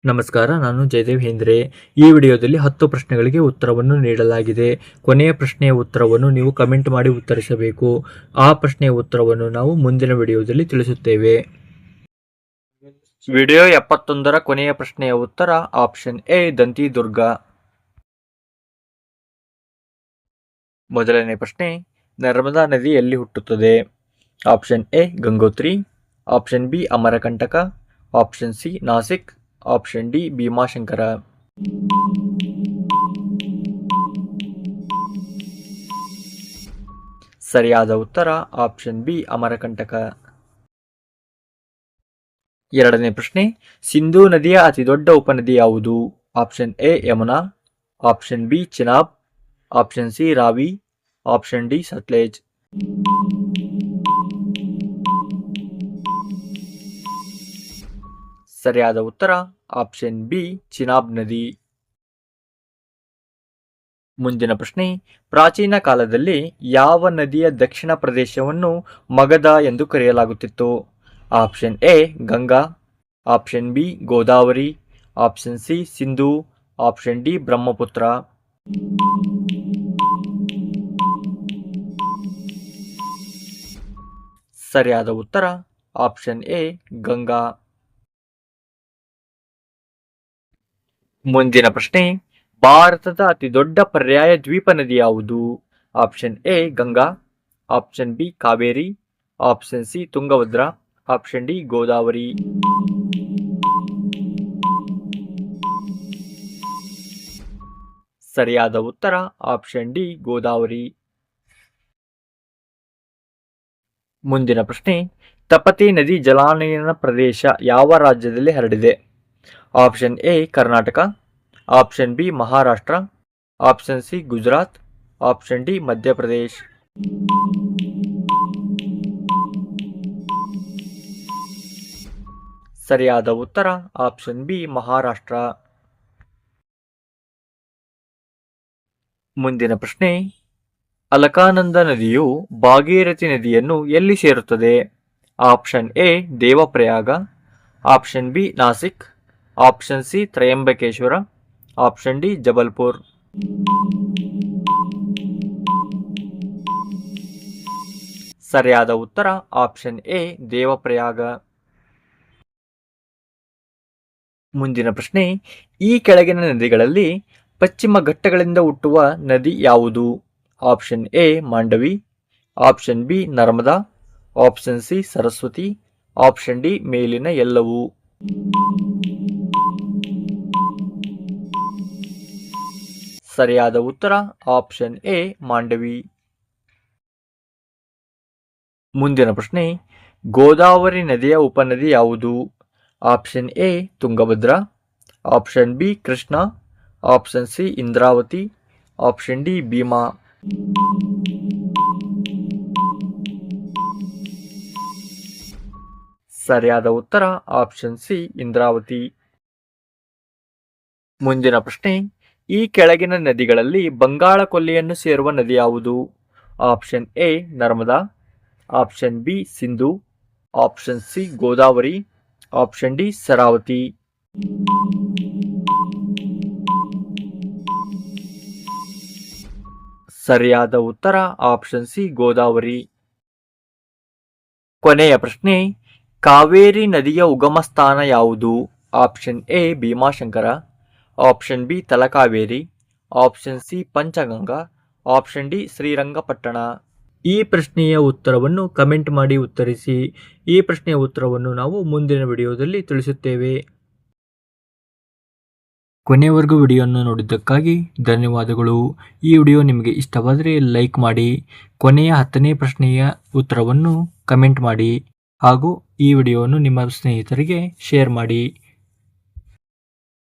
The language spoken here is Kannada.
ನಮಸ್ಕಾರ, ನಾನು ಜಯದೇವ್ ಹೇಂದ್ರೆ. ಈ ವಿಡಿಯೋದಲ್ಲಿ 10 ಪ್ರಶ್ನೆಗಳಿಗೆ ಉತ್ತರವನ್ನು ನೀಡಲಾಗಿದೆ. ಕೊನೆಯ ಪ್ರಶ್ನೆಯ ಉತ್ತರವನ್ನು ನೀವು ಕಮೆಂಟ್ ಮಾಡಿ ಉತ್ತರಿಸಬೇಕು. ಆ ಪ್ರಶ್ನೆಯ ಉತ್ತರವನ್ನು ನಾವು ಮುಂದಿನ ವಿಡಿಯೋದಲ್ಲಿ ತಿಳಿಸುತ್ತೇವೆ. ವಿಡಿಯೋ 71ರ ಕೊನೆಯ ಪ್ರಶ್ನೆಯ ಉತ್ತರ ಆಪ್ಷನ್ ಎ, ದಂತಿದುರ್ಗ. ಮೊದಲನೇ ಪ್ರಶ್ನೆ, ನರ್ಮದಾ ನದಿ ಎಲ್ಲಿ ಹುಟ್ಟುತ್ತದೆ? Option A, Gangotri. Option B, Amarkantak. Option C, Nashik. Option D, Bhimashankar. ಸರಿಯಾದ ಉತ್ತರ ಆಪ್ಷನ್ ಬಿ, ಅಮರಕಂಟಕ. ಎರಡನೇ ಪ್ರಶ್ನೆ, ಸಿಂಧೂ ನದಿಯ ಅತಿ ದೊಡ್ಡ ಉಪನದಿ ಯಾವುದು? Option A, Yamuna. Option B, Chenab. Option C, Ravi. Option D, Sutlej. ಸರಿಯಾದ ಉತ್ತರ ಆಪ್ಷನ್ ಬಿ, ಚಿನಾಬ್ ನದಿ. ಮುಂದಿನ ಪ್ರಶ್ನೆ, ಪ್ರಾಚೀನ ಕಾಲದಲ್ಲಿ ಯಾವ ನದಿಯ ದಕ್ಷಿಣ ಪ್ರದೇಶವನ್ನು ಮಗಧ ಎಂದು ಕರೆಯಲಾಗುತ್ತಿತ್ತು? Option A, Ganga. Option B, Godavari. Option C, Sindhu. Option D, Brahmaputra. ಸರಿಯಾದ ಉತ್ತರ ಆಪ್ಷನ್ ಎ, ಗಂಗಾ. ಮುಂದಿನ ಪ್ರಶ್ನೆ, ಭಾರತದ ಅತಿ ದೊಡ್ಡ ಪರ್ಯಾಯ ದ್ವೀಪ ನದಿ ಯಾವುದು? Option A, Ganga. Option B, Kaveri. Option C, Tungabhadra. Option D, Godavari. ಸರಿಯಾದ ಉತ್ತರ ಆಪ್ಷನ್ ಡಿ, ಗೋದಾವರಿ. ಮುಂದಿನ ಪ್ರಶ್ನೆ, ತಪತಿ ನದಿ ಜಲಾನಯನ ಪ್ರದೇಶ ಯಾವ ರಾಜ್ಯದಲ್ಲಿ ಹರಡಿದೆ? Option A, Karnataka. Option B, Maharashtra. Option C, Gujarat. Option D, Madhya Pradesh. ಸರಿಯಾದ ಉತ್ತರ ಆಪ್ಷನ್ ಬಿ, ಮಹಾರಾಷ್ಟ್ರ. ಮುಂದಿನ ಪ್ರಶ್ನೆ, ಅಲಕಾನಂದ ನದಿಯು ಭಾಗೀರಥಿ ನದಿಯನ್ನು ಎಲ್ಲಿ ಸೇರುತ್ತದೆ? Option A, Devprayag. Option B, Nashik. Option C, Trimbakeshwar. Option D, Jabalpur. ಸರಿಯಾದ ಉತ್ತರ ಆಪ್ಷನ್ ಎ, ದೇವಪ್ರಯಾಗ. ಮುಂದಿನ ಪ್ರಶ್ನೆ, ಈ ಕೆಳಗಿನ ನದಿಗಳಲ್ಲಿ ಪಶ್ಚಿಮ ಘಟ್ಟಗಳಿಂದ ಹುಟ್ಟುವ ನದಿ ಯಾವುದು? Option A, Mandavi. Option B, Narmada. Option C, Saraswati. Option D, ಮೇಲಿನ ಎಲ್ಲವೂ. ಸರಿಯಾದ ಉತ್ತರ ಆಪ್ಷನ್ ಎ, ಮಾಂಡವಿ. ಮುಂದಿನ ಪ್ರಶ್ನೆ, ಗೋದಾವರಿ ನದಿಯ ಉಪನದಿ ಯಾವುದು? Option A, Tungabhadra. Option B, Krishna. Option C, Indravati. Option D, Bhima. ಸರಿಯಾದ ಉತ್ತರ ಆಪ್ಷನ್ ಸಿ, ಇಂದ್ರಾವತಿ. ಮುಂದಿನ ಪ್ರಶ್ನೆ, ಈ ಕೆಳಗಿನ ನದಿಗಳಲ್ಲಿ ಬಂಗಾಳ ಕೊಲ್ಲಿಯನ್ನು ಸೇರುವ ನದಿ ಯಾವುದು? Option A, Narmada. Option B, Sindhu. Option C, Godavari. Option D, Sharavati. ಸರಿಯಾದ ಉತ್ತರ ಆಪ್ಷನ್ ಸಿ, ಗೋದಾವರಿ. ಕೊನೆಯ ಪ್ರಶ್ನೆ, ಕಾವೇರಿ ನದಿಯ ಉಗಮ ಸ್ಥಾನ ಯಾವುದು? Option A, Bhimashankar. Option B, Talakaveri. Option C, Panchaganga. Option D, Srirangapatna. ಈ ಪ್ರಶ್ನೆಯ ಉತ್ತರವನ್ನು ಕಮೆಂಟ್ ಮಾಡಿ ಉತ್ತರಿಸಿ. ಈ ಪ್ರಶ್ನೆಯ ಉತ್ತರವನ್ನು ನಾವು ಮುಂದಿನ ವಿಡಿಯೋದಲ್ಲಿ ತಿಳಿಸುತ್ತೇವೆ. ಕೊನೆಯವರೆಗೂ ವಿಡಿಯೋವನ್ನು ನೋಡಿದ್ದಕ್ಕಾಗಿ ಧನ್ಯವಾದಗಳು. ಈ ವಿಡಿಯೋ ನಿಮಗೆ ಇಷ್ಟವಾದರೆ ಲೈಕ್ ಮಾಡಿ. ಕೊನೆಯ 10ನೇ ಪ್ರಶ್ನೆಯ ಉತ್ತರವನ್ನು ಕಮೆಂಟ್ ಮಾಡಿ ಹಾಗೂ ಈ ವಿಡಿಯೋವನ್ನು ನಿಮ್ಮ ಸ್ನೇಹಿತರಿಗೆ ಶೇರ್ ಮಾಡಿ.